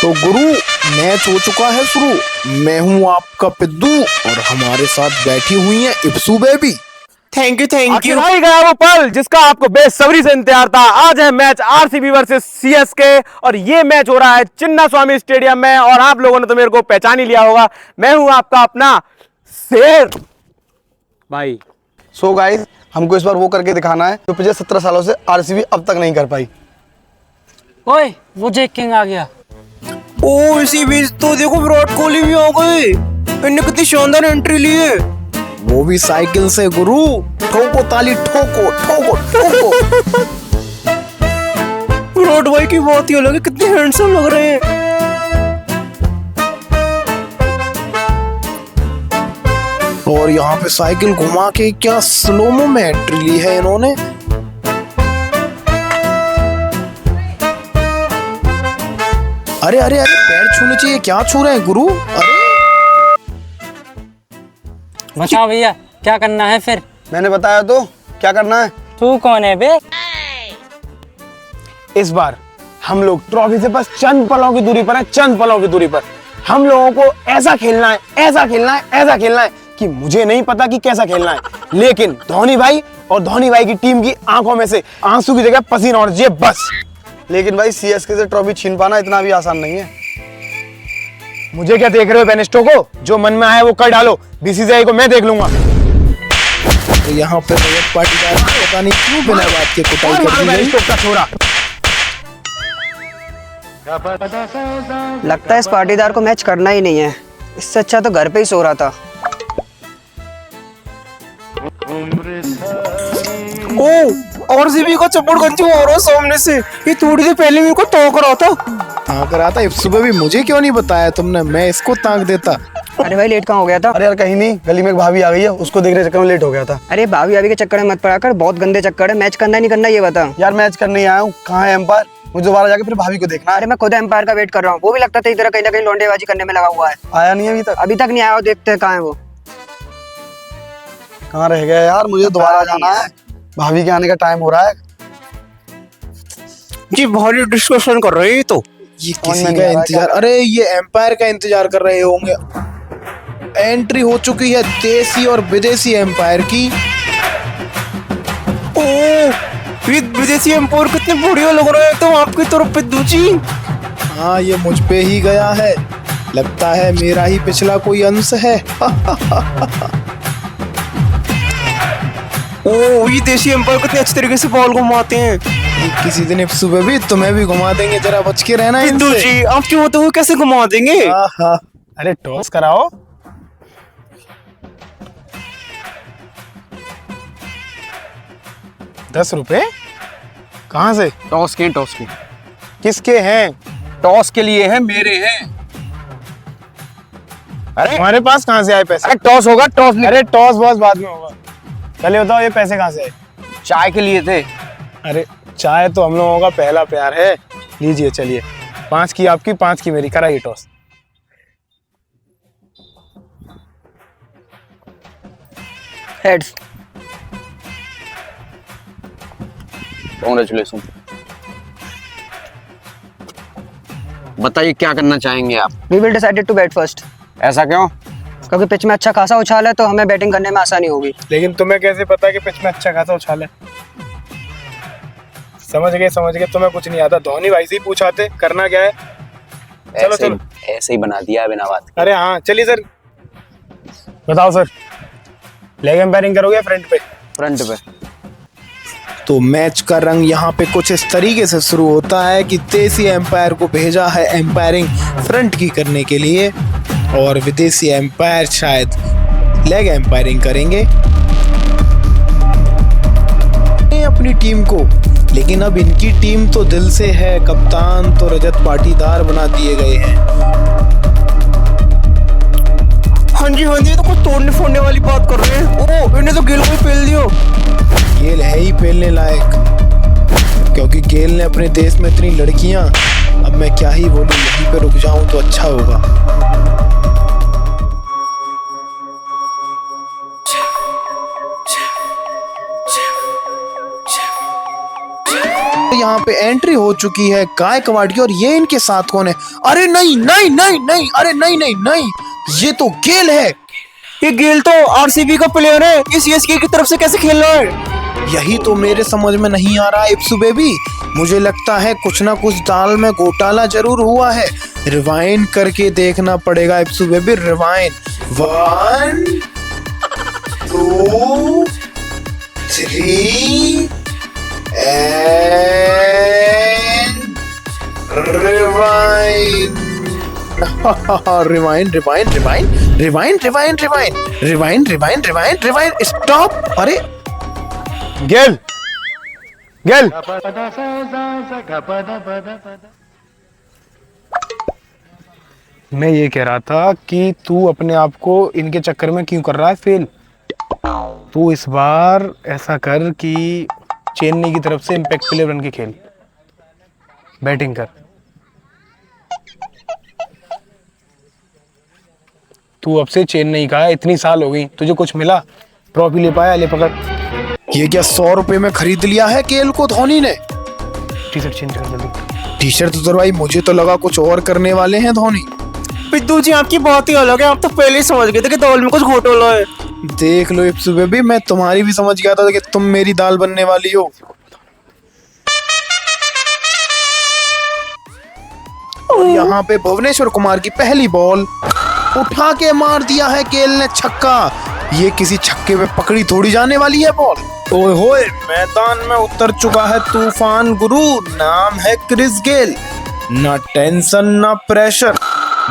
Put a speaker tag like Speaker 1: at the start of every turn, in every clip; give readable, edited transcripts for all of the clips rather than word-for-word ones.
Speaker 1: तो गुरु मैच हो चुका है शुरू। मैं हूं आपका पिद्दू और हमारे साथ बैठी हुई है इप्सू बेबी।
Speaker 2: Thank you.
Speaker 3: भाई गया वो पल जिसका आपको बेसब्री से इंतजार था। आज है मैच आरसीबी वर्सेस सीएसके और ये मैच हो रहा है चिन्ना स्वामी स्टेडियम में और आप लोगों ने तो मेरे को पहचान ही लिया होगा। मैं हूं आपका अपना शेर भाई।
Speaker 2: सो गाइस, हमको इस बार वो करके दिखाना है जो पिछले 17 सालों से आरसीबी अब तक नहीं कर पाई।
Speaker 4: ओए वो जैक किंग आ गया।
Speaker 2: ओ इसी बीच तो देखो विराट कोहली भी आ गए। इन्होंने कितनी शानदार एंट्री ली है।
Speaker 1: वो भी साइकिल से गुरु। ठोको ताली, ठोको ठोको ठोको।
Speaker 2: विराट भाई की बात ही अलग है, कितने हैंडसम लग रहे हैं।
Speaker 1: और यहाँ पे साइकिल घुमा के क्या स्लोमो में एंट्री ली है इन्होंने। अरे अरे अरे पैर छूने चाहिए, क्या छू रहे हैं गुरु। अरे
Speaker 4: बताओ भैया क्या करना है फिर।
Speaker 2: मैंने बताया तो क्या करना है।
Speaker 4: तू कौन है बे।
Speaker 3: इस बार हम लोग ट्रॉफी से बस चंद पलों की दूरी पर हैं, चंद पलों की दूरी पर। हम लोगों को ऐसा खेलना है, ऐसा खेलना है, ऐसा खेलना है कि मुझे नहीं पता कि कैसा खेलना है, लेकिन धोनी भाई और धोनी भाई की टीम की आंखों में से आंसू की जगह पसीना और ये बस।
Speaker 2: लेकिन भाई सीएसके से ट्रॉफी छीन पाना इतना भी आसान नहीं है।
Speaker 3: मुझे क्या देख रहे हो बेनिस्टो को, जो मन में आया वो कर डालो, बीसीसीआई को मैं देख लूंगा।
Speaker 1: तो यहाँ पे रजत पाटीदार पता नहीं क्यों बिना बात के कुटाई कर दी गई।
Speaker 3: का छोरा
Speaker 5: लगता है इस पाटीदार को मैच करना ही नहीं है, इससे अच्छा तो घर पे ही सो रहा था।
Speaker 2: ओ आरसीबी का चप्पड़ गंजी हो रहा है सामने से। ये थोड़ी देर पहले मेरे को टोक रहा था।
Speaker 1: ताक रहा था इप्सू बेबी, मुझे क्यों नहीं बताया तुमने, मैं इसको ताक देता।
Speaker 5: अरे भाई लेट कहाँ हो गया था।
Speaker 2: अरे यार कहीं नहीं, गली में एक भाभी आ गई है, उसको देखने के चक्कर में लेट हो गया था।
Speaker 5: अरे भाभी भाभी के चक्कर में मत पड़ा कर, बहुत गंदे चक्कर है। मैच करना नहीं करना ये बता।
Speaker 2: यार मैच करने ही आया हूँ, कहाँ है एम्पायर। मुझे दोबारा जाके फिर भाभी को देखना है।
Speaker 5: अरे मैं खुद एम्पायर का वेट कर रहा हूँ, वो भी लगता था इधर कहीं ना कहीं लौंडेबाजी करने में लगा हुआ है।
Speaker 2: आया नहीं अभी तक।
Speaker 5: अभी तक नहीं आया, देखते हैं कहाँ है वो।
Speaker 2: कहाँ रह गया यार, मुझे दोबारा जाना है, भाभी के आने का टाइम हो रहा है।
Speaker 3: जी भारी डिस्कशन कर रहे हैं तो
Speaker 1: ये किसी का इंतजार, अरे ये एम्पायर का इंतजार कर रहे होंगे। एंट्री हो चुकी है देसी और विदेशी एम्पायर की।
Speaker 2: ओ विदेशी एम्पायर कितने बढ़िया लग रहे हैं तो आपकी तरफ पे दूची।
Speaker 1: हाँ ये मुझ पे ही गया है, लगता है मेरा ही पिछला कोई अंश है।
Speaker 2: ओ ये देसी एम्पायर कितने अच्छे तरीके से बॉल घुमाते हैं।
Speaker 1: किसी दिन इप्सू बेबी तुम्हें भी घुमा देंगे, जरा बच के रहना इनसे।
Speaker 2: जी आप क्यों होते हुए कैसे घुमा देंगे।
Speaker 3: अरे टॉस कराओ। ₹10 कहाँ से?
Speaker 6: टॉस के
Speaker 3: किसके हैं?
Speaker 6: टॉस के लिए है, मेरे हैं।
Speaker 3: अरे हमारे पास कहाँ से आए पैसे?
Speaker 6: अरे टॉस होगा, टॉस नहीं।
Speaker 3: अरे टॉस बॉस बाद में होगा, पहले बताओ ये पैसे कहाँ से आए?
Speaker 6: चाय के लिए थे।
Speaker 3: अरे चाय तो हम लोगों का पहला प्यार है। लीजिए चलिए, 5 की आपकी, 5 की मेरी, कराइए टॉस।
Speaker 5: हेड्स।
Speaker 6: कांग्रेचुलेशन। बताइए क्या करना चाहेंगे आप।
Speaker 5: We will decided to bat first.
Speaker 6: ऐसा क्यों?
Speaker 5: क्योंकि पिच में अच्छा खासा उछाल है तो हमें बैटिंग करने में आसानी होगी।
Speaker 3: लेकिन तुम्हें कैसे पता कि पिच में अच्छा खासा उछाल है? समझ गए, तुम्हें कुछ नहीं आता। धोनी भाई से ही पूछाते करना क्या है। चलो चलो,
Speaker 6: ऐसे ही बना दिया है बिना बात के।
Speaker 3: अरे हाँ चलिए सर, बताओ सर, लेग एम्पायरिंग करोगे फ्रंट पे?
Speaker 6: फ्रंट पे।
Speaker 1: तो मैच का रंग यहाँ पे कुछ इस तरीके से शुरू होता है कि देसी एम्पायर को भेजा है एम्पायरिंग फ्रंट की करने के लिए और विदेशी एम्पायर शायद लेग एम्पायरिंग करेंगे अपनी टीम को। लेकिन अब इनकी टीम तो दिल से है, कप्तान तो रजत पाटीदार बना दिए गए हैं।
Speaker 2: हाँ जी तो कुछ तोड़ने फोड़ने वाली बात कर रहे हैं। ओ इन्हें तो गेल को ही पेल दियो।
Speaker 1: गेल है ही पेलने लायक, क्योंकि गेल ने अपने देश में इतनी लड़कियां। अब मैं क्या ही बोलूं, यहीं पे रुक जाऊं तो अच्छा होगा। यहाँ पे एंट्री हो चुकी है गायकवाड़ की, और ये इनके साथ कौन है? अरे नहीं नहीं नहीं नहीं, अरे नहीं नहीं नहीं, ये तो गेल है।
Speaker 2: ये गेल तो आरसीबी का प्लेयर है, ये सीएसके की तरफ से कैसे खेल रहा है?
Speaker 1: यही तो मेरे समझ में नहीं आ रहा है इप्सू बेबी। मुझे लगता है कुछ ना कुछ दाल में घोटाला जरूर हुआ है। रिवाइंड करके देखना पड़ेगा Ipsu baby. Rewind 1 2 3 and rewind. Rewind rewind rewind rewind rewind rewind rewind rewind rewind rewind stop. अरे
Speaker 3: गेल गेल, मैं ये कह रहा था कि तू अपने आप को इनके चक्कर में क्यों कर रहा है फेल। तू इस बार ऐसा कर कि चेन्नई की तरफ से इम्पैक्ट प्लेयर बन के खेल, बैटिंग कर। तू अब से चेन्नई का है, इतनी साल हो गई, तुझे कुछ मिला? ट्रॉफी ले पाया? ले पकड़।
Speaker 1: ये क्या 100 रुपए में खरीद लिया है केएल को धोनी ने?
Speaker 3: टी शर्ट चेंज कर जल्दी।
Speaker 1: टी शर्ट तो भाई मुझे तो लगा कुछ और करने वाले हैं धोनी।
Speaker 2: पिद्दू जी आपकी बात ही अलग है, आप तो पहले ही समझ गए थे कि दाल में कुछ घोटाला है।
Speaker 1: देख लो इप्सू बेबी, मैं तुम्हारी भी समझ गया था कि तुम मेरी दाल बनने वाली हो। और यहाँ पे भुवनेश्वर कुमार की पहली बॉल उठा के मार दिया है केएल ने छक्का। ये किसी छक्के पे पकड़ी थोड़ी जाने वाली है बॉल। ओए होए, मैदान में उतर चुका है तूफान गुरु, नाम है क्रिस गेल। ना टेंशन ना प्रेशर,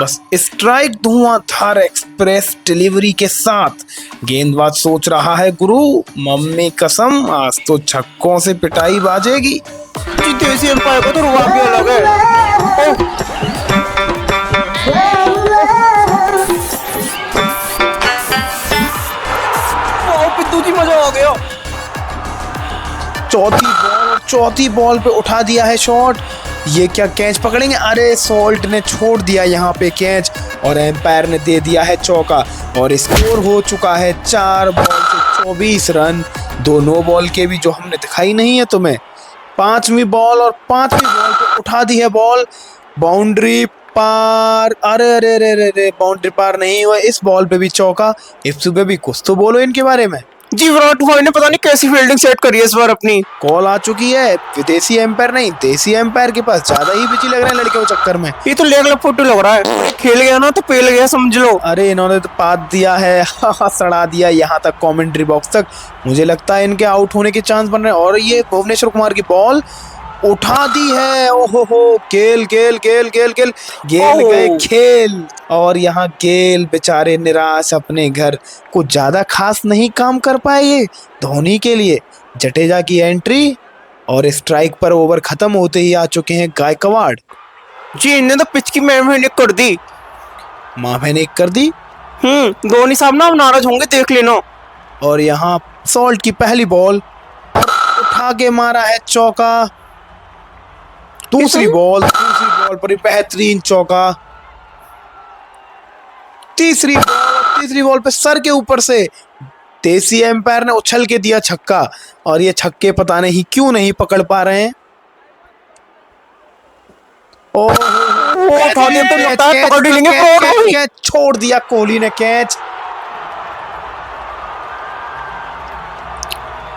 Speaker 1: बस स्ट्राइक धुआंधार एक्सप्रेस डिलीवरी के साथ। गेंदबाज सोच रहा है गुरु मम्मी कसम आज तो छक्कों से पिटाई बाजेगी।
Speaker 2: जी देसी एम्पायर का तो रुबाब भी अलग है। पिद्दू जी मजा आ गया।
Speaker 1: चौथी बॉल पे उठा दिया है शॉट। ये क्या कैच पकड़ेंगे? अरे सॉल्ट ने छोड़ दिया यहाँ पे कैच और एम्पायर ने दे दिया है चौका और स्कोर हो चुका है 4 बॉल से 24 रन। दोनों बॉल के भी जो हमने दिखाई नहीं है तुम्हें। 5वीं बॉल और 5वीं बॉल पे उठा दी है बॉल, बाउंड्री पार। अरे अरे अरे अरे, बाउंड्री पार नहीं हुआ। इस बॉल पे भी चौका। इप्सू बेबी कुछ तो बोलो इनके बारे में।
Speaker 2: जी विराट कोहली ने पता नहीं कैसी फील्डिंग सेट करी है इस बार अपनी।
Speaker 1: कॉल आ चुकी है, विदेशी एम्पायर नहीं देसी एम्पायर के पास ज्यादा ही बिजी लग रहे हैं लड़के के चक्कर में।
Speaker 2: ये तो लेग लपोटू लग रहा है, खेल गया ना तो पेल गया समझ लो।
Speaker 1: अरे इन्होंने तो पात दिया है, सड़ा दिया यहाँ तक कमेंट्री बॉक्स तक। मुझे लगता है इनके आउट होने के चांस बन रहे हैं। और ये भुवनेश्वर कुमार की बॉल उठा दी है। ओहो हो, गेल गेल गेल गेल गेल गेल गए खेल। और यहाँ गेल बेचारे निराश अपने घर। कुछ ज्यादा खास नहीं काम कर पाए ये धोनी के लिए। जडेजा की एंट्री और स्ट्राइक पर ओवर खत्म होते ही आ चुके हैं गायकवाड़।
Speaker 2: जी इन्हें तो पिच की मैंने कर दी।
Speaker 1: माँ मैंने कर दी।
Speaker 2: धोनी साहब ना नाराज होंगे, देख लेना।
Speaker 1: और यहाँ सॉल्ट की पहली बॉल उठा के मारा है चौका। दूसरी बॉल पर बेहतरीन चौका। तीसरी बॉल पे सर के ऊपर से देसी एम्पायर ने उछल के दिया छक्का। और ये छक्के पता नहीं क्यों नहीं पकड़ पा रहे हैं। कैच छोड़ दिया कोहली ने कैच।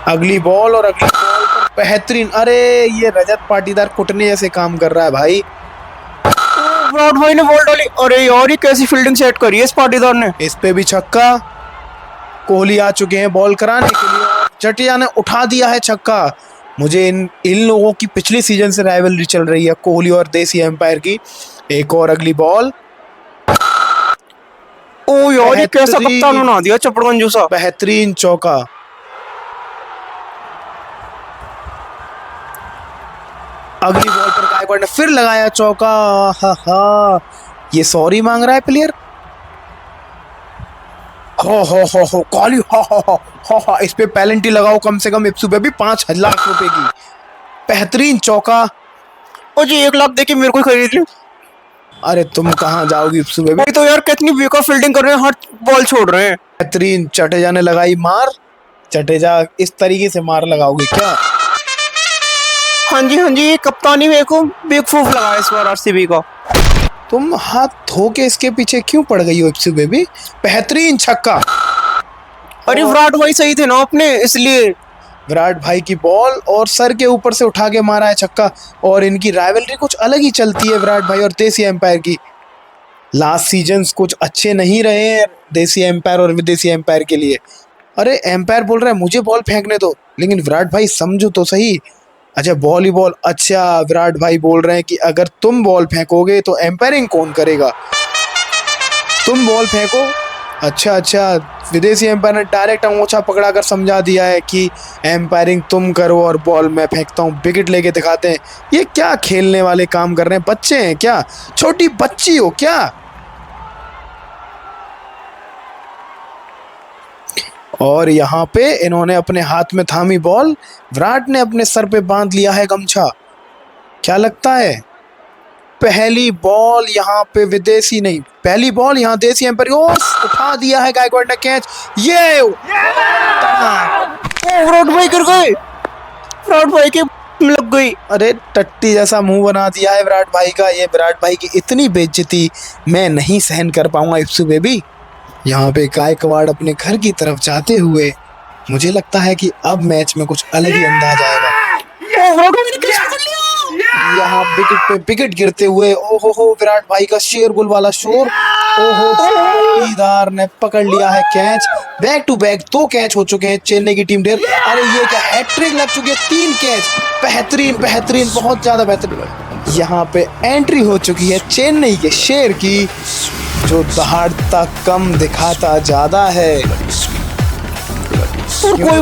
Speaker 1: अगली बॉल और अगली बॉल पर बेहतरीन। अरे ये रजत पाटीदार कुटने जैसे काम कर रहा है भाई।
Speaker 2: विराट भाई ने बॉल डाली। अरे यार ये कैसी फील्डिंग सेट करी है इस पाटीदार ने।
Speaker 1: इस पे भी छक्का। कोहली आ चुके हैं बॉल कराने के लिए। जडेजा ने उठा दिया है छक्का। मुझे इन लोगों की पिछली सीजन से राइवलरी चल रही है, कोहली और देसी एम्पायर की। एक और अगली बॉल।
Speaker 2: ओ यार ये कैसा कप्तान बना दिया चपड़गंजू सा।
Speaker 1: बेहतरीन चौका। अगली बॉल पर गायकवाड़ ने फिर लगाया चौका। हा ये सॉरी मांग रहा है प्लेयर। हो कॉली हा इस पे पेनल्टी लगाओ कम से कम इप्सू बेबी 5 लाख रुपए की। बेहतरीन चौका।
Speaker 2: ओ जी 1 लाख देके मेरे को खरीद लो।
Speaker 1: अरे तुम कहाँ जाओगी इप्सू बेबी।
Speaker 2: तो यार कितनी बेकार फील्डिंग कर रहे हैं, हर बॉल छोड़ रहे हैं।
Speaker 1: बेहतरीन जडेजा ने लगाई मार। जडेजा इस तरीके से मार लगाओगे क्या?
Speaker 2: हाँ जी ये कप्तानी मेरे को बेवकूफ लगा इस बार आरसीबी का।
Speaker 1: तुम हाथ धो के इसके पीछे क्यों पड़ गई हो इप्सू बेबी? बेहतरीन छक्का।
Speaker 2: अरे विराट भाई सही थे ना अपने, इसलिए।
Speaker 1: विराट भाई की बॉल और सर के ऊपर से उठा के मारा है छक्का। और इनकी राइवलरी कुछ अलग ही चलती है विराट भाई और देसी एम्पायर की। लास्ट सीजन्स कुछ अच्छे नहीं रहे हैं देसी एम्पायर और विदेशी एम्पायर के लिए। अरे एम्पायर बोल रहा है मुझे बॉल फेंकने दो, लेकिन विराट भाई समझो तो सही। अच्छा वॉलीबॉल, अच्छा विराट भाई बोल रहे हैं कि अगर तुम बॉल फेंकोगे तो एम्पायरिंग कौन करेगा? तुम बॉल फेंको। अच्छा विदेशी एम्पायर ने डायरेक्ट अंगूठा पकड़ा कर समझा दिया है कि एम्पायरिंग तुम करो और बॉल मैं फेंकता हूँ। विकेट लेके दिखाते हैं। ये क्या खेलने वाले काम कर रहे हैं? बच्चे हैं क्या? छोटी बच्ची हो क्या? और यहाँ पे इन्होंने अपने हाथ में थामी बॉल, विराट ने अपने सर पे बांध लिया है गमछा। क्या लगता है पहली बॉल यहाँ पे विदेशी नहीं, पहली बॉल यहाँ देसी एम्पायर उठा दिया है गायकवाड़ ने कैच। ये
Speaker 2: विराट भाई गिर गए, विराट भाई के लग गई।
Speaker 1: अरे टट्टी जैसा मुंह बना दिया है विराट भाई का। ये विराट भाई की इतनी बेइज्जती मैं नहीं सहन कर पाऊंगा इप्सू बेबी। यहाँ पे गायकवाड़ अपने घर की तरफ जाते हुए मुझे लगता है कि अब मैच में कुछ अलग ही अंदाज आएगा। यहाँ विकेट पे विकेट गिरते हुए ओहो हो विराट भाई का शेरगुल वाला शोर। ओहो चौकीदार ने पकड़ लिया है catch. Back to back 2 catch हो चुके हैं चेन्नई की टीम ढेर। अरे ये क्या हैट्रिक लग चुकी है, 3 कैच। बेहतरीन बहुत ज्यादा बेहतरीन। यहाँ पे एंट्री हो चुकी है चेन्नई के शेर की, जो दहाड़ता कम दिखाता ज्यादा है। क्यों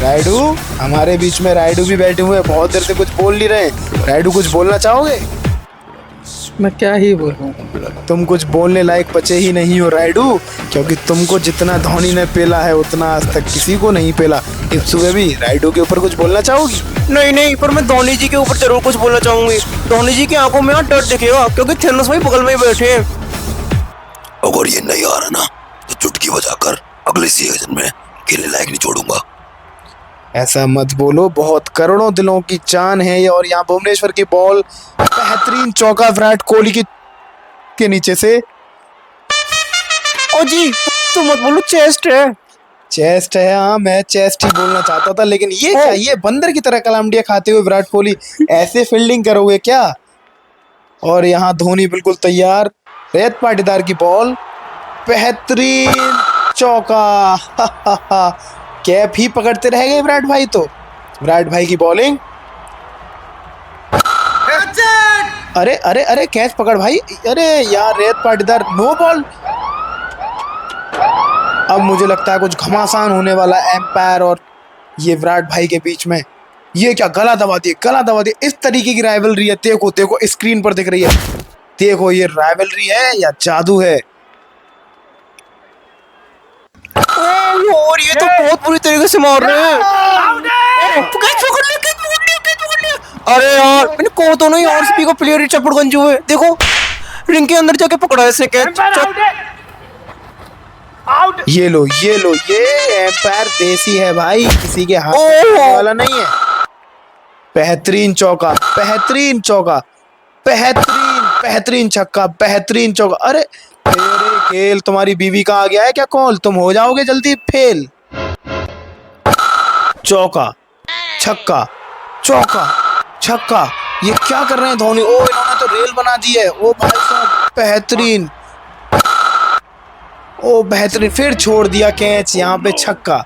Speaker 1: राइडू हमारे बीच में राइडू भी बैठे हुए हैं, बहुत देर से कुछ बोल नहीं रहे। राइडू कुछ बोलना चाहोगे?
Speaker 4: मैं क्या ही बोलूं।
Speaker 1: तुम कुछ बोलने लायक बचे ही नहीं हो राइडू, क्योंकि तुमको जितना धोनी ने पेला है उतना आज तक किसी को नहीं पेला। इप्सू बेबी राइडू के ऊपर कुछ बोलना चाहोगी?
Speaker 2: नहीं पर मैं धोनी जी के ऊपर जरूर कुछ बोलना चाहूंगी। धोनी जी की आंखों में डर दिखेगा, क्योंकि थेनोस भाई बगल में ही बैठे हैं।
Speaker 7: अगर ये नहीं आ रहा ना तो चुटकी बजाकर अगले सीजन में खेलने लायक नहीं छोड़ूंगा।
Speaker 1: ऐसा मत बोलो, बहुत करोड़ों दिलों की जान है ये। और यहाँ भुवनेश्वर की बॉल, बेहतरीन चौका विराट कोहली के नीचे से।
Speaker 2: ओ जी तो मत बोलो, चेस्ट है।
Speaker 1: हाँ मैं चेस्ट ही बोलना चाहता था, लेकिन ये क्या, ये बंदर की तरह कलामडिया खाते हुए विराट कोहली ऐसे फील्डिंग करोगे क्या? और यहाँ धोनी बिल्कुल तैयार। रैयत पाटीदार की बॉल, बेहतरीन चौका। कैप ही पकड़ते रह गए विराट भाई। तो विराट भाई की बॉलिंग, अरे कैच पकड़ भाई। अरे यार रैयत पाटीदार नो बॉल। अब मुझे लगता है कुछ घमासान होने वाला एम्पायर और ये विराट भाई के बीच में। ये क्या, गला दबा दिए। इस तरीके की राइवलरी है। देखो स्क्रीन पर दिख रही है। देखो ये राइवलरी है या जादू है?
Speaker 2: और ये तो बहुत बुरी तरीके से मार रहे हैं। अरे यार मैंने कहो तो नहीं, आरसीबी का प्लेयर ही चपड़गंज हुए। देखो रिंग के अंदर जाके पकड़ा है इसने कैच।
Speaker 1: ये लो ये एम्पायर देसी है भाई, किसी के हाथ में वाला नहीं है। बेहतरीन चौका, बेहतरीन छक्का, बेहतरीन चौका। अरे तेरे खेल तुम्हारी बीवी का आ गया है क्या कॉल? तुम हो जाओगे जल्दी फेल। चौका छक्का। ये क्या कर रहे हैं धोनी? ओ इन्होंने तो रेल बना दी है। ओ भाई साहब बेहतरीन। फिर छोड़ दिया कैच, यहाँ पे छक्का।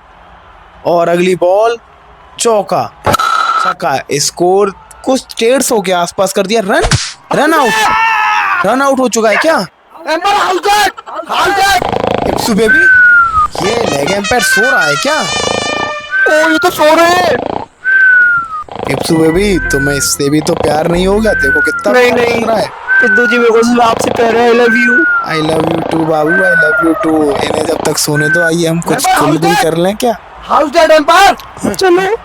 Speaker 1: और अगली बॉल चौका छक्का। स्कोर कुछ 150 के आसपास कर दिया। रन आउट हो चुका है क्या? इप्सू बेबी ये लेग एम्पायर सो रहा है क्या?
Speaker 2: ओ ये तो सो रहे हैं।
Speaker 1: इप्सू बेबी तुम्हें इससे भी तो प्यार नहीं होगा। देखो कितना
Speaker 2: नहीं
Speaker 1: लग रहा है।
Speaker 2: सिद्धू जी मेरे को आपसे कह रहे हैं
Speaker 1: आई लव यू टू बाबू, आई लव यू टू। इन्हें जब तक सोने दो, आइए हम कुछ गुलगुल कर लें क्या?
Speaker 2: हाउस दैट एम्पायर चलो।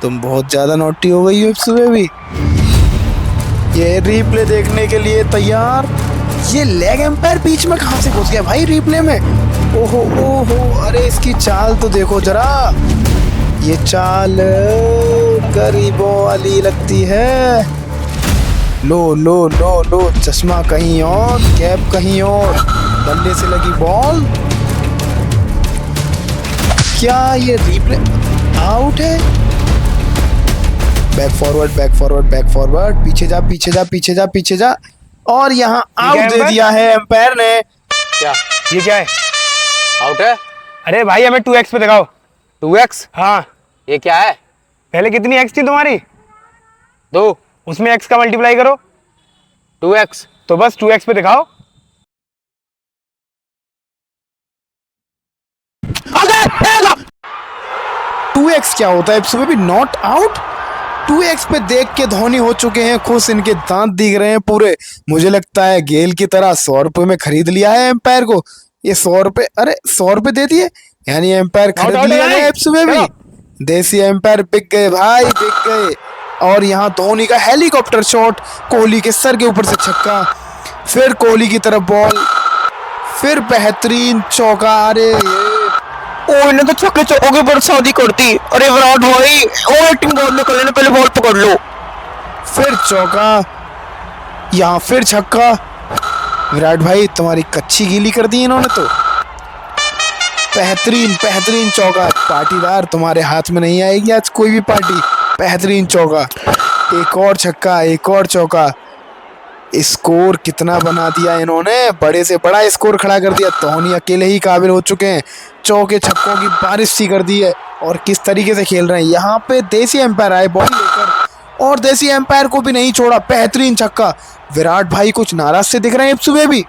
Speaker 1: तुम बहुत ज्यादा नोटी हो गई हो इप्सू बेबी। ये रीप्ले देखने के लिए तैयार। ये लेग एम्पायर बीच में कहां से घुस गया भाई रीप्ले में? ओहो अरे इसकी चाल तो देखो जरा। ये चाल गरीबों वाली लगती है। लो लो लो लो, चश्मा कहीं और, कैप कहीं और, बल्ले से लगी बॉल। क्या ये रिप्ले आउट है? Back forward back forward back forward, पीछे जा पीछे जा पीछे जा पीछे जा, और यहाँ आउट दे
Speaker 3: एम्पायर?
Speaker 1: दिया है एम्पायर ने।
Speaker 3: क्या ये क्या है?
Speaker 6: आउट है।
Speaker 3: अरे भाई हमें 2x पे दिखाओ।
Speaker 6: 2x
Speaker 3: हाँ,
Speaker 6: ये क्या है?
Speaker 3: पहले कितनी x थी तुम्हारी?
Speaker 6: 2
Speaker 3: उसमें x का मल्टीप्लाई करो
Speaker 6: 2x।
Speaker 3: तो बस 2x पे दिखाओ।
Speaker 1: 2x क्या होता है सुबह भी? Not out. 2x पे देख के धोनी हो चुके हैं खुश, इनके दांत दिख रहे हैं पूरे। मुझे लगता है गेल की तरह 100 रुपए में खरीद लिया है एम्पायर को। ये 100 रुपए, अरे 100 रुपए दे दिए, यानी एम्पायर खरीद
Speaker 3: आउट
Speaker 1: लिया
Speaker 3: भाई।
Speaker 1: है सुबह भी। देसी एम्पायर बिक गए भाई, बिक गए। और यहाँ धोनी का हेलीकॉप्टर शॉट, कोहली के सर के ऊपर से छक्का, फिर कोहली की तरफ बॉल, फिर बेहतरीन चौका। अरे
Speaker 2: ओ इन्हें तो छक्के चौके पर शादी करती। अरे विराट भाई, ओ एक्टिंग बॉल निकल लेने, पहले बॉल पकड़ लो।
Speaker 1: फिर चौका, यहाँ फिर छक्का। विराट भाई तुम्हारी कच्ची गीली कर दी इन्होंने तो। बेहतरीन बेहतरीन चौका, पार्टीदार तुम्हारे हाथ में नहीं आएगी आज कोई भी पार्टी। बेहतरीन चौका, एक और छक्का, एक और चौका। स्कोर कितना बना दिया इन्होंने, बड़े से बड़ा स्कोर खड़ा कर दिया। धोनी अकेले ही काबिल हो चुके हैं, चौके छक्कों की बारिश सी कर दी है। और किस तरीके से खेल रहे हैं यहाँ पे। देसी एम्पायर आए बॉल लेकर, और देसी एम्पायर को भी नहीं छोड़ा। बेहतरीन छक्का। विराट भाई कुछ नाराज से दिख रहे हैं सुबह भी।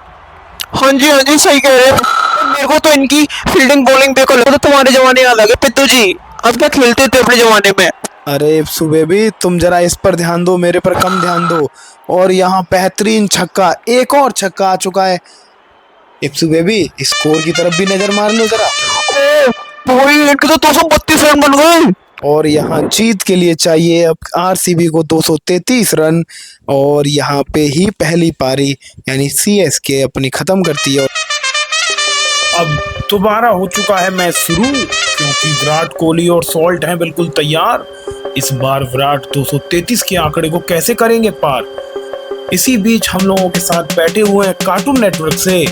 Speaker 2: हाँ जी सही कह रहे हैं। मेरे को तो इनकी फील्डिंग बॉलिंग देखो, तो तुम्हारे जमाने याद आ गए पित्तू जी। अब क्या खेलते थे अपने जमाने में।
Speaker 1: अरे सुबह भी तुम जरा इस पर ध्यान दो, मेरे पर कम ध्यान दो। और यहाँ बेहतरीन छक्का, एक और छक्का आ चुका है। इप्सू बेबी स्कोर की तरफ भी नजर मार लो जरा।
Speaker 2: भाई इनके तो 232 रन बन गए।
Speaker 1: और यहाँ जीत के लिए चाहिए अब आरसीबी को 233 रन, और यहाँ पे ही पहली पारी यानी सीएसके अपनी खत्म करती है। अब दोबारा हो चुका है मैच शुरू, क्योंकि विराट कोहली और सॉल्ट हैं बिल्कुल तैयार। इस बार विराट 233 के आंकड़े को कैसे करेंगे पार। इसी बीच हम लोगों के साथ बैठे हुए हैं कार्टून नेटवर्क से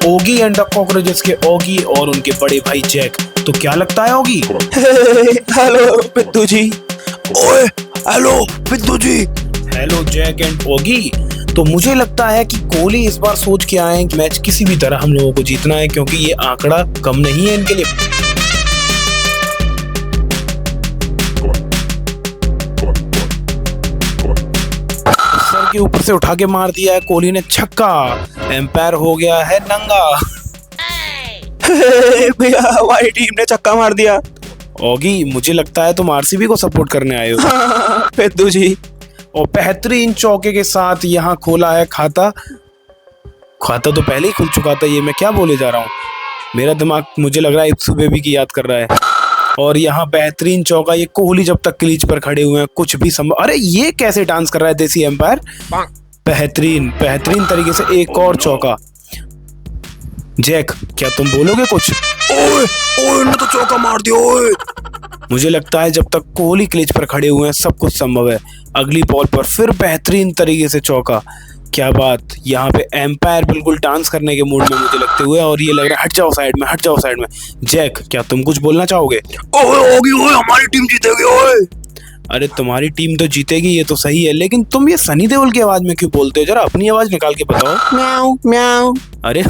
Speaker 1: ओगी एंड द कॉकरोचेस के ओगी और उनके बड़े भाई जैक। तो क्या लगता है ओगी?
Speaker 2: हेलो पित्तू जी।
Speaker 7: ओए hello Biddu ji.
Speaker 1: Hello Jack and Oggy. तो मुझे लगता है कि कोहली इस बार सोच के आए हैं कि मैच किसी भी तरह हम लोगों को जीतना है, क्योंकि ये आंकड़ा कम नहीं है इनके लिए। सर के ऊपर से उठा के मार दिया है कोहली ने छक्का। एम्पायर हो गया है नंगा।
Speaker 2: भैया हमारी टीम ने छक्का मार दिया।
Speaker 1: ओगी मुझे लगता है तुम आरसीबी को सपोर्ट करने आए हो।
Speaker 2: पित्तू जी।
Speaker 1: और बेहतरीन चौके के साथ यहाँ खोला है खाता। खाता तो पहले ही खुल चुका था, ये मैं क्या बोले जा रहा हूँ। मेरा दिमाग मुझे लग रहा है इप्सू बेबी की याद कर रहा है। और यहाँ बेहतरीन चौका, ये कोहली जब तक क्रीज पर खड़े हुए हैं कुछ भी संभव। अरे ये कैसे डांस कर रहा है देसी एम्पायर। बेहतरीन बेहतरीन तरीके से एक और चौका। जैक क्या तुम बोलोगे कुछ?
Speaker 7: ओए ओए ने तो चौका मार दिया ओए।
Speaker 1: मुझे लगता है जब तक कोहली क्रीज पर खड़े हुए हैं सब कुछ संभव है। अगली बॉल पर फिर बेहतरीन तरीके से चौका। क्या बात, यहाँ पे एम्पायर बिल्कुल डांस करने के मूड में मुझे लगते हुए, और ये लग रहा है हट जाओ साइड में, हट जाओ साइड में। जैक क्या तुम कुछ बोलना चाहोगे?
Speaker 7: ओए होगी ओए, हमारी टीम जीतेगी ओए।
Speaker 1: अरे तुम्हारी टीम तो जीतेगी ये तो सही है, लेकिन तुम ये सनी देओल की आवाज में क्यों बोलते हो? जरा अपनी आवाज निकाल के बताओ।
Speaker 2: म्याऊ म्याऊ।
Speaker 1: अरे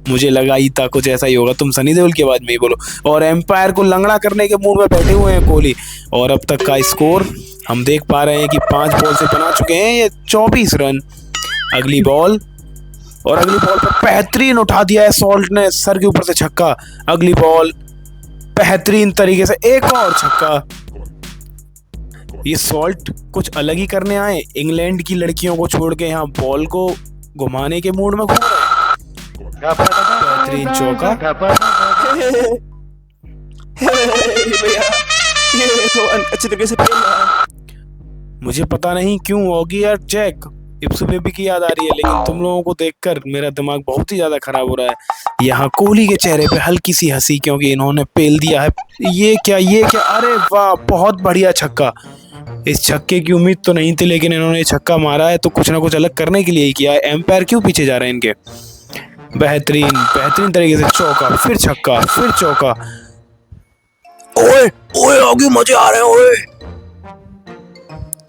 Speaker 1: मुझे लगा ही था कुछ ऐसा ही होगा, तुम सनी देओल की आवाज में ही बोलो। और एम्पायर को लंगड़ा करने के मूड में बैठे हुए हैं कोहली। और अब तक का स्कोर हम देख पा रहे हैं कि 5 बॉल से बना चुके हैं ये 24 रन। अगली बॉल, और अगली बॉल पर बेहतरीन उठा दिया है सॉल्ट ने सर के ऊपर से छक्का। अगली बॉल बेहतरीन तरीके से एक और छक्का। ये सॉल्ट कुछ अलग ही करने आए, इंग्लैंड की लड़कियों को छोड़ के यहाँ बॉल को घुमाने के मूड में घूम रहे हैं। बेहतरीन चौका।
Speaker 2: भैया ये तो अच्छी तरीके से खेल रहा है।
Speaker 1: मुझे पता नहीं क्यों होगी यार जैक, इप्सू बेबी की याद आ रही है, लेकिन तुम लोगों को देखकर मेरा दिमाग बहुत ही ज्यादा खराब हो रहा है। यहाँ कोहली के चेहरे पे हल्की सी हंसी, क्योंकि इन्होंने पेल दिया है। ये क्या अरे वाह, बहुत बढ़िया छक्का। इस छक्के की उम्मीद तो नहीं थी, लेकिन इन्होंने ये छक्का मारा है तो कुछ ना कुछ अलग करने के लिए ही किया है। एम्पायर क्यों पीछे जा रहे हैं इनके। बेहतरीन तरीके से चौका, फिर छक्का, फिर चौका।
Speaker 7: ओए ओए आगे मजे आ रहे हैं ओए।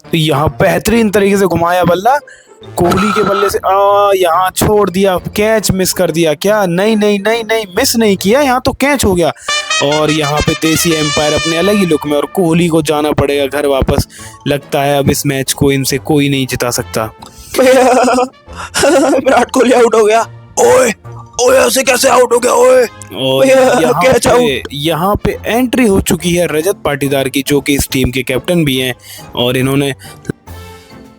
Speaker 1: तो यहाँ बेहतरीन तरीके से घुमाया बल्ला कोहली के बल्ले से। यहाँ छोड़ दिया, कैच मिस कर दिया क्या। नहीं, मिस नहीं किया, यहाँ तो कैच हो गया। और यहाँ पे देसी एम्पायर अपने अलग ही लुक में, और कोहली को जाना पड़ेगा घर वापस। लगता है अब इस मैच को इनसे कोई नहीं जिता सकता।
Speaker 2: विराट कोहली आउट हो गया।
Speaker 7: ओए ओए ऐसे कैसे आउट हो गया ओए।
Speaker 1: और यहाँ पे एंट्री हो चुकी है रजत पाटीदार की, जो कि इस टीम के कैप्टन भी हैं। और इन्होंने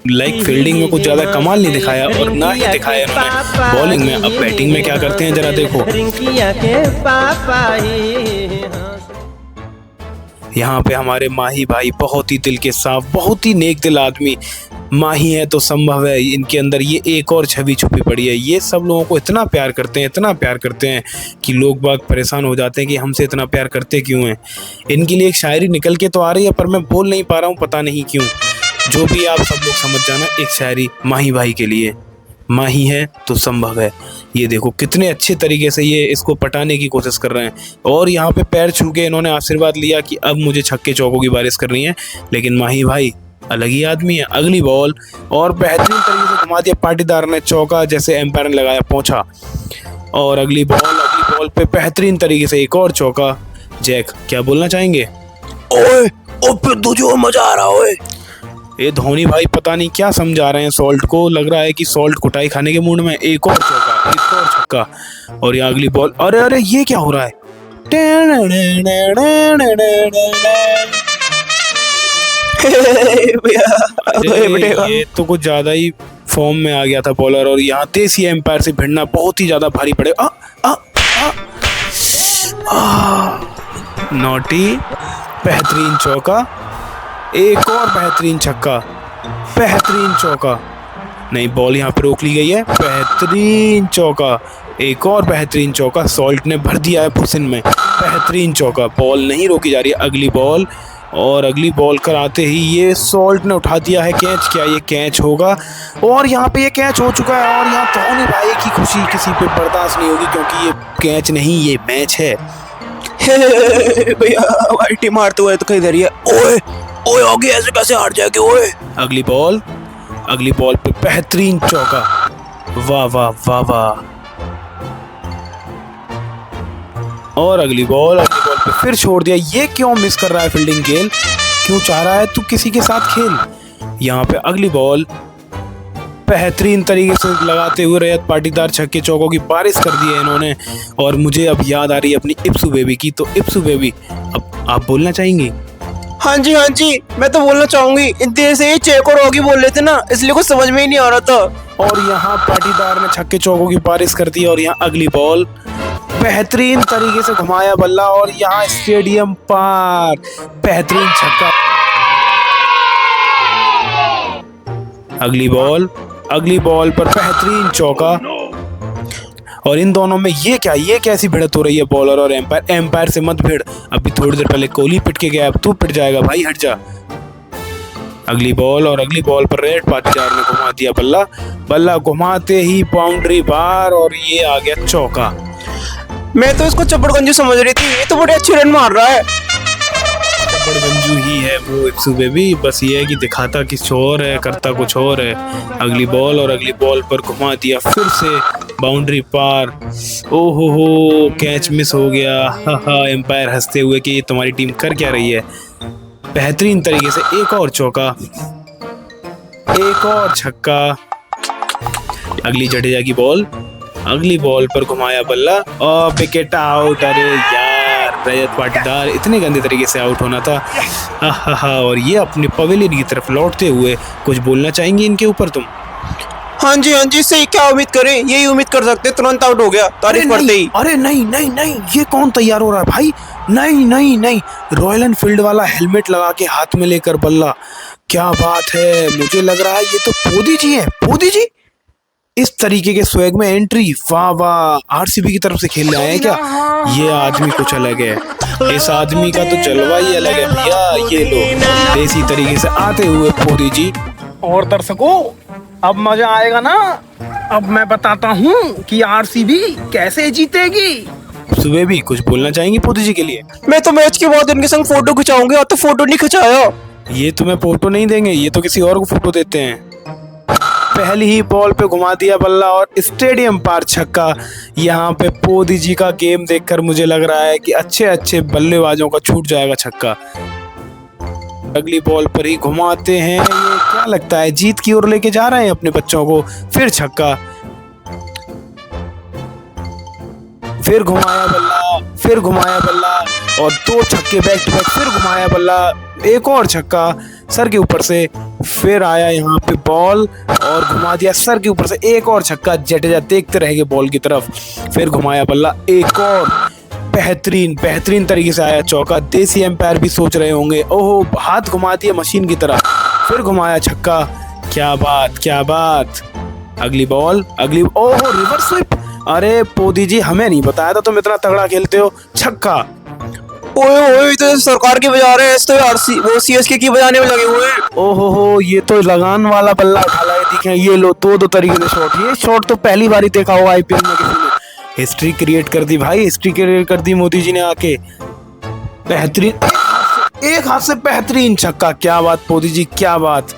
Speaker 1: फील्डिंग में कुछ ज्यादा कमाल नहीं दिखाया, और ना ही दिखाया इन्होंने बॉलिंग में। अब बैटिंग में क्या करते हैं जरा देखो। यहाँ पे हमारे माही भाई बहुत ही दिल के साफ, बहुत ही नेक दिल आदमी। माही है तो संभव है इनके अंदर ये एक और छवि छुपी पड़ी है। ये सब लोगों को इतना प्यार करते हैं कि लोग बाग परेशान हो जाते हैं कि हमसे इतना प्यार करते क्यों हैं। इनके लिए एक शायरी निकल के तो आ रही है, पर मैं बोल नहीं पा रहा हूँ, पता नहीं क्यों। जो भी आप सब लोग समझ जाना, एक शायरी माही भाई के लिए। माही है तो संभव है। ये देखो कितने अच्छे तरीके से ये इसको पटाने की कोशिश कर रहे हैं। और यहाँ पे पैर छू के इन्होंने आशीर्वाद लिया कि अब मुझे छक्के चौकों की बारिश करनी है। लेकिन माही भाई अलग ही आदमी है। अगली बॉल, और बेहतरीन तरीके से घुमा दिया पाटीदार ने चौका, जैसे एम्पायर ने लगाया पहुंचा। और अगली बॉल पे बेहतरीन तरीके से एक और चौका। जैक क्या बोलना चाहेंगे।
Speaker 7: ओए ओ फिर तुझे मजा आ रहा ओए।
Speaker 1: ये धोनी भाई पता नहीं क्या समझा रहे हैं सॉल्ट को। लग रहा है कि सॉल्ट कुटाई खाने के मूड में। एक और चौका, एक और छक्का। और ये अगली बॉल, अरे ये क्या हो रहा है। ये तो कुछ ज्यादा ही फॉर्म में आ गया था बॉलर। और यहाँ देसी एम्पायर से भिड़ना बहुत ही ज्यादा भारी पड़े। नॉटी, बेहतरीन चौका, एक और बेहतरीन छक्का, बेहतरीन चौका। नहीं, बॉल यहाँ पे रोक ली गई है। बेहतरीन चौका, एक और बेहतरीन चौका। सॉल्ट ने भर दिया है भुसिन में। बेहतरीन चौका, बॉल नहीं रोकी जा रही है। अगली बॉल, और अगली बॉल कर आते ही ये सॉल्ट ने उठा दिया है कैच। क्या ये कैच होगा। और यहाँ पे ये कैच हो चुका है। और यहाँ धोनी भाई की खुशी किसी पे बर्दाश्त नहीं होगी, क्योंकि ये कैच नहीं, ये मैच है।
Speaker 2: भैया वाइटी मारते हुए तो कहीं इधर ही है।
Speaker 7: ओए ओए आगे ऐसे कैसे हार जाएंगे ओए।
Speaker 1: अगली बॉल पे बेहतरीन चौका। वाह वाह वाह वाह। और अगली बॉल पे फिर छोड़ दिया। ये क्यों मिस कर रहा है फील्डिंग गेल। क्यों चाह रहा है तू किसी के साथ खेल। यहाँ पे अगली बॉल बेहतरीन तरीके से लगाते हुए रजत पाटीदार छक्के चौकों की बारिश कर दी है इन्होंने। और मुझे अब याद आ रही है अपनी इप्सू बेबी की। तो इप्सू बेबी अब आप बोलना चाहेंगी।
Speaker 2: हाँ जी, मैं तो बोलना चाहूंगी। इतनी देर से ये चेक और ऑगी बोल रहे थे ना, इसलिए कुछ समझ में ही नहीं आ रहा था।
Speaker 1: और यहाँ पाटीदार ने छक्के चौकों की बारिश कर दी। और यहाँ अगली बॉल, बेहतरीन तरीके से घुमाया बल्ला, और यहाँ स्टेडियम पार बेहतरीन छक्का। अगली बॉल पर बेहतरीन चौका। और इन दोनों में ये कैसी भिड़त हो रही है बॉलर और एम्पायर से मत भिड़। अभी थोड़ी देर पहले कोहली पिट के गया, अब तू पिट जाएगा भाई, हट जा। अगली बॉल, और अगली बॉल पर रजत पाटीदार ने घुमा दिया बल्ला घुमाते ही बाउंड्री बार, और ये आ गया चौका।
Speaker 2: मैं तो इसको चपड़गंजू समझ रही थी, ये तो बड़े अच्छे रन मार रहा है।
Speaker 1: चपड़गंजू ही है वो इप्सू बेबी, बस ये है कि दिखाता कुछ और है, करता कुछ और है। अगली बॉल, और अगली बॉल पर घुमा दिया फिर से बाउंड्री पार। ओहो हो, कैच मिस हो गया। हा एम्पायर हंसते हुए कि तुम्हारी टीम कर क्या रही है। बेहतरीन तरीके से एक और चौका, एक और छक्का। अगली जडेजा की बॉल, अगली बॉल पर घुमाया बल्ला और विकेट आउट। अरे यार, रजत पाटीदार इतने गंदे तरीके से आउट होना था। और ये अपने पवेलियन की तरफ लौटते हुए कुछ बोलना चाहेंगे इनके ऊपर तुम।
Speaker 2: हाँ जी, सही, क्या उम्मीद करें, यही उम्मीद कर सकते। तुरंत आउट हो गया तारीफ करते ही।
Speaker 1: अरे नहीं, ये कौन तैयार हो रहा है भाई। नहीं, रॉयल एनफील्ड वाला हेलमेट लगा के हाथ में लेकर बल्ला क्या बात है, मुझे लग रहा है ये तो पोदी जी है। पोदी जी इस तरीके के स्वैग में एंट्री, वाह वाह, आरसीबी की तरफ से खेल रहे हैं क्या? ये आदमी कुछ अलग है, इस आदमी का तो जलवा ही अलग है भैया। ये लो देसी तरीके से आते हुए पोदी जी।
Speaker 3: और दर्शकों, अब मजा आएगा ना। अब मैं बताता हूँ कि आरसीबी कैसे जीतेगी।
Speaker 1: सुबह भी कुछ बोलना चाहेंगी पोदी जी के लिए?
Speaker 2: मैं तो मैच के बाद इनके संग फोटो खिंचाऊंगी, और तो फोटो नहीं खिंचाया।
Speaker 1: ये तुम्हें फोटो नहीं देंगे, ये तो किसी और को फोटो देते हैं। पहली ही बॉल पे घुमा दिया बल्ला और स्टेडियम पार छक्का। यहाँ पे पोदी जी का गेम देखकर मुझे लग रहा है कि अच्छे अच्छे बल्लेबाजों का छूट जाएगा छक्का। अगली बॉल पर ही घुमाते हैं, ये क्या लगता है जीत की ओर लेके जा रहे हैं अपने बच्चों को। फिर छक्का, फिर घुमाया बल्ला, फिर घुमाया बल्ला और 2 छक्के बैक टू बैक। फिर घुमाया बल्ला, एक और छक्का सर के ऊपर से। फिर आया यहाँ पे बॉल और घुमा दिया सर के ऊपर से, एक और छक्का। जडेजा देखते रह गए बॉल की तरफ। फिर घुमाया बल्ला, एक और बेहतरीन तरीके से आया चौका। देसी एम्पायर भी सोच रहे होंगे, ओहो हाथ घुमा दिया मशीन की तरह। फिर घुमाया छक्का, क्या बात क्या बात। अगली बॉल, अगली, ओहो रिवर्स स्वीप। अरे पोदी जी हमें नहीं बताया था तुम इतना तगड़ा खेलते हो। छक्का,
Speaker 2: ओए ओए, तो सरकार की बजा रहे हैं, इस तो आरसी वो सीएसके की बजाने में लगे हुए हैं।
Speaker 1: ओहो हो, ये तो लगान वाला बल्ला उठा लाए दिखे। ये लो दो तरीके से शॉट। ये शॉट तो पहली बार ही देखा होगा आईपीएल में किसी ने। हिस्ट्री क्रिएट कर दी भाई, हिस्ट्री क्रिएट कर दी मोदी जी ने आके। बेहतरीन, एक हाथ से बेहतरीन छक्का। क्या बात पोदी जी, क्या बात।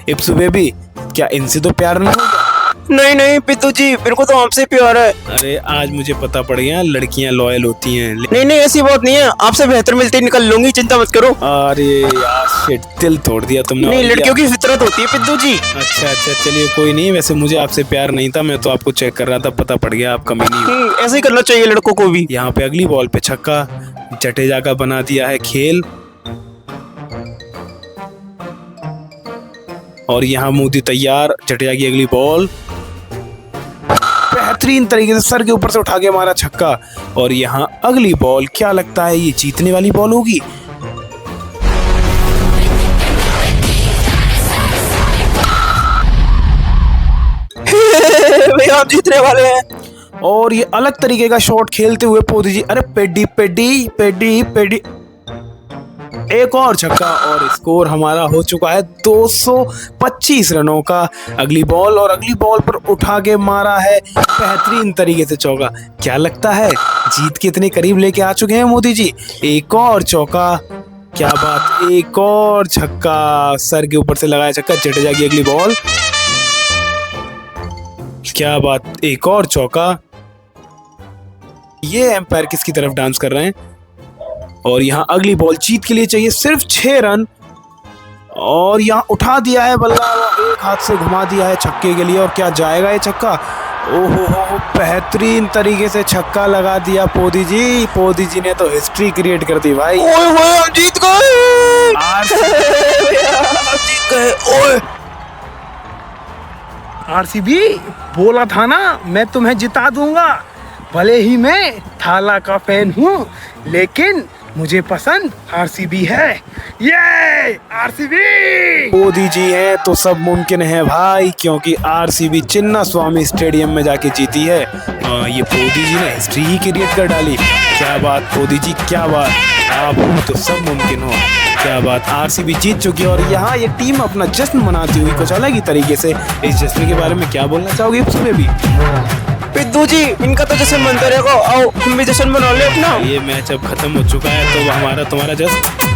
Speaker 1: इप्सु बेबी, क्या इनसे तो प्यार नहीं होगा?
Speaker 2: नहीं पिद्दू जी, मेरे को तो आपसे प्यार है।
Speaker 1: अरे आज मुझे पता पड़ गया लड़कियां लॉयल होती हैं।
Speaker 2: नहीं ऐसी बात नहीं है, आपसे बेहतर मिलती निकल लूंगी, चिंता मत करो।
Speaker 1: अरे यार शिट, दिल तोड़ दिया तुमने।
Speaker 2: नहीं, लड़कियों की फितरत होती है पिद्दू जी।
Speaker 1: अच्छा चलिए कोई नहीं। वैसे मुझे आपसे प्यार नहीं था, मैं तो आपको चेक कर रहा था, पता पड़ गया आप कमीनी हो।
Speaker 2: ऐसे ही करना चाहिए लड़कों को भी।
Speaker 1: यहाँ पे अगली बॉल पे छक्का, जडेजा का बना दिया है खेल। और यहाँ मोदी तैयार, जडेजा की अगली बॉल बेहतरीन तरीके से सर के ऊपर से उठा के मारा छक्का। और यहाँ अगली बॉल, क्या लगता है ये जीतने वाली बॉल होगी?
Speaker 2: भैया आप जीतने वाले हैं।
Speaker 1: और ये अलग तरीके का शॉट खेलते हुए पोदी जी, अरे पेडी, एक और छक्का। और स्कोर हमारा हो चुका है 225 रनों का। अगली बॉल, और अगली बॉल पर उठा के मारा है बेहतरीन तरीके से चौका। क्या लगता है जीत के इतने करीब लेके आ चुके हैं मोदी जी। एक और चौका, क्या बात, एक और छक्का, सर के ऊपर से लगाया छक्का। जडेजा की अगली बॉल, क्या बात, एक और चौका। ये एम्पायर किसकी तरफ डांस कर रहे हैं? और यहाँ अगली बॉल जीत के लिए चाहिए सिर्फ 6 रन। और यहाँ उठा दिया है बल्ला, एक हाथ से घुमा दिया है छक्के के लिए। और क्या जाएगा ये छक्का? ओहो हो, बेहतरीन तरीके से छक्का लगा दिया पोदी जी ने तो हिस्ट्री क्रिएट कर दी भाई।
Speaker 2: ओए ओए, हम जीत गए। जीत गए। ओए
Speaker 3: आरसीबी, बोला था ना मैं तुम्हें जिता दूंगा। भले ही मैं थाला का फैन हूँ, लेकिन मुझे पसंद आरसीबी है। ये आरसीबी।
Speaker 1: मोदी जी है तो सब मुमकिन है भाई, क्योंकि आरसीबी चिन्ना स्वामी स्टेडियम में जाके जीती है। ये मोदी जी ने हिस्ट्री ही क्रिएट कर डाली। क्या बात मोदी जी, क्या बात, आप हो तो सब मुमकिन हो। क्या बात, आरसीबी जीत चुकी है। और यहाँ ये टीम अपना जश्न मनाती हुई कुछ अलग ही तरीके से। इस जश्न के बारे में क्या बोलना चाहोगे सुबह भी?
Speaker 2: पिद्दू जी, इनका तो जश्न मनता रहेगा, आओ हम भी जश्न मना ले अपना।
Speaker 1: ये मैच अब खत्म हो चुका है, तो हमारा तुम्हारा जश्न